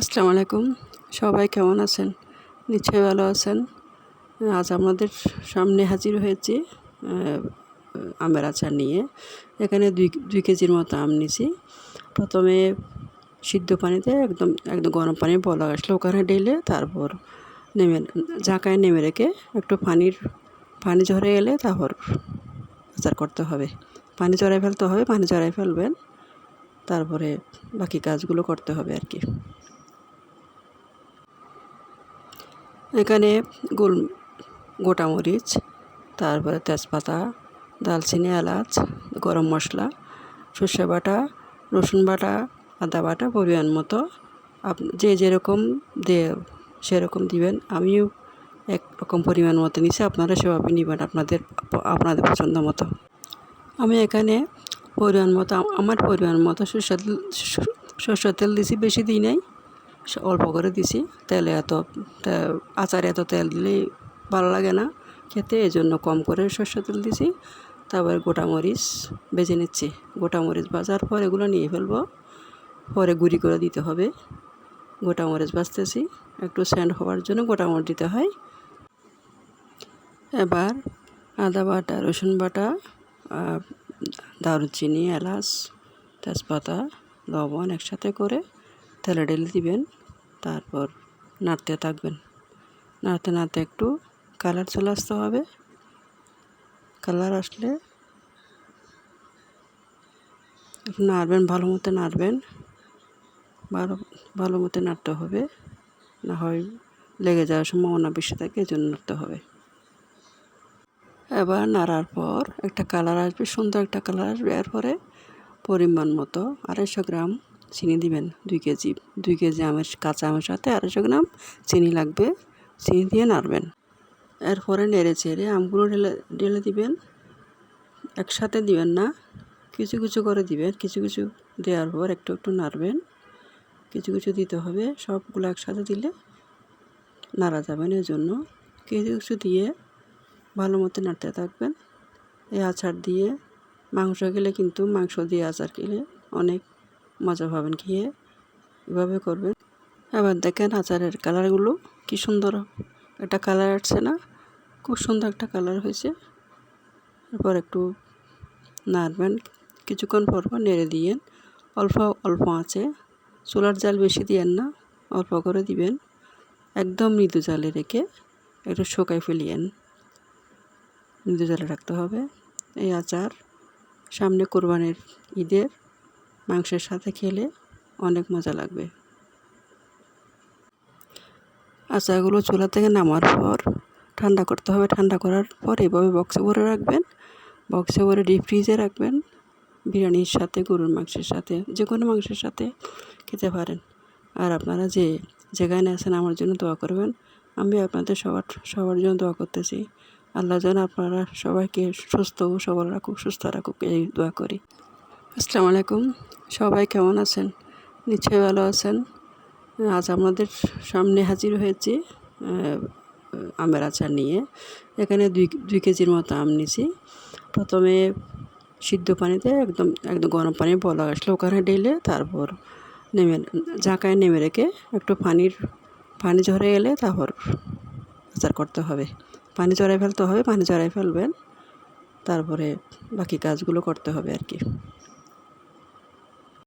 আসসালামু আলাইকুম। সবাই কেমন আছেন? নিশ্চয়ই ভালো আছেন। আজ আমাদের সামনে হাজির হয়েছি আমের আচার নিয়ে। এখানে ২ কেজির মতো আম নিয়েছি। প্রথমে সিদ্ধ পানিতে একদম একদম গরম পানি বলক আসলে ওখানে ঢেলে তারপর ঝাঁকায় নেমে রেখে একটু পানি ঝরে এলে তারপর আচার করতে হবে। পানি ঝরাই ফেলতে হবে, পানি ঝরাই ফেলবেন, তারপরে বাকি কাজগুলো করতে হবে আর কি। এখানে গোটা মরিচ, তারপরে তেজপাতা, দারচিনি, এলাচ, গরম মশলা, সর্ষে বাটা, রসুন বাটা, আদা বাটা পরিমাণ মতো যে যেরকম দিয়ে সেরকম দিবেন। আমিও একরকম পরিমাণ মতো নিচ্ছি, আপনারা সেভাবে নেবেন আপনাদের পছন্দ মতো। আমি এখানে আমার পরিমাণ মতো সরষের তেল দিছি, বেশি দিই নাই, অল্প করে দিছি। আচারে এত তেল দিলে ভালো লাগে না খেতে, এই জন্য কম করে সরষের তেল দিছি। তারপরে গোটা মরিচ ভেজে নিচ্ছি। গোটা মরিচ ভাজার পর এগুলো নিয়ে ফেলবো, পরে গুঁড়ি করে দিতে হবে। গোটা মরিচ ভাজতেছি, একটু সেন্ট হওয়ার জন্য গোটা মরিচ দিতে হয়। এবার আদা বাটা, রসুন বাটা, দারুচিনি, এলাচ, তেজপাতা, লবণ একসাথে করে তেলে ঢেলে দিবেন। তারপর নাড়তে থাকবেন। নাড়তে নাড়তে একটু কালার চলে আসতে হবে। কালার আসলে একটু নাড়বেন, ভালো মতো নাড়বেন, ভালো মতো নাড়তে হবে, না হয় লেগে যাওয়ার সম্ভাবনা বেশি থাকে, এই জন্য নাড়তে হবে। এবার নাড়ার পর একটা কালার আসবে, সুন্দর একটা কালার আসবে। এরপরে পরিমাণ মতো 250 গ্রাম চিনি দিবেন। 2 কেজি কাঁচা আমের সাথে 250 গ্রাম চিনি লাগবে। চিনি দিয়ে নাড়বেন। এরপরে নেড়ে চেড়ে আমগুলো ঢেলে দিবেন। একসাথে দিবেন না, কিছু কিছু করে দিবেন। কিছু কিছু দেওয়ার পর একটু একটু নাড়বেন। কিছু কিছু দিতে হবে, সবগুলো একসাথে দিলে নাড়া যাবে না, এই জন্য কিছু কিছু দিয়ে ভালো মতো নাড়তে থাকবেন। এই আচার দিয়ে মাংস দিয়ে আচার খেলে অনেক মজা পাবেন খেয়ে। এভাবে করবেন। এবার দেখেন আচারের কালারগুলো কি সুন্দর একটা কালার আসছে না? খুব সুন্দর একটা কালার হয়েছে। এরপর একটু নাড়বেন, কিছুক্ষণ পর নেড়ে দিয়েন। অল্প অল্প আছে, চুলার জাল বেশি দিয়েন না, অল্প করে দিবেন। একদম মৃদু জালে রেখে একটু শুকাই ফেলিয়েন। মৃদু জালে রাখতে হবে। এই আচার সামনে কোরবানির ঈদের মাংসের সাথে খেলে অনেক মজা লাগবে। আচারগুলো চুলা থেকে নামার পর ঠান্ডা করতে হবে। ঠান্ডা করার পর এভাবে বক্সে ভরে রাখবেন। বক্সে ভরে ডিপ ফ্রিজে রাখবেন। বিরিয়ানির সাথে, গরুর মাংসের সাথে, যে কোনো মাংসের সাথে খেতে পারেন। আর আপনারা যে যেখানে আছেন আমার জন্য দোয়া করবেন। আমি আপনাদের সবার জন্য দোয়া করতেছি। আল্লাহ যেন আপনারা সবাইকে সুস্থ ও সবল রাখুক, সুস্থ রাখুক, এই দোয়া করি। আসসালামু আলাইকুম। সবাই কেমন আছেন? নিশ্চয়ই ভালো আছেন। আজ আমাদের সামনে হাজির হয়েছি আমের আচার নিয়ে। এখানে ২ কেজির মতো আম নিয়েছি। প্রথমে সিদ্ধ পানিতে একদম গরম পানি বলক আসলে ওখানে ঢেলে তারপর ঝাঁকায় নেমে রেখে একটু পানি ঝরে এলে তারপর আচার করতে হবে। পানি ঝরাই ফেলতে হবে, পানি ঝরাই ফেলবেন, তারপরে বাকি কাজগুলো করতে হবে আর কি।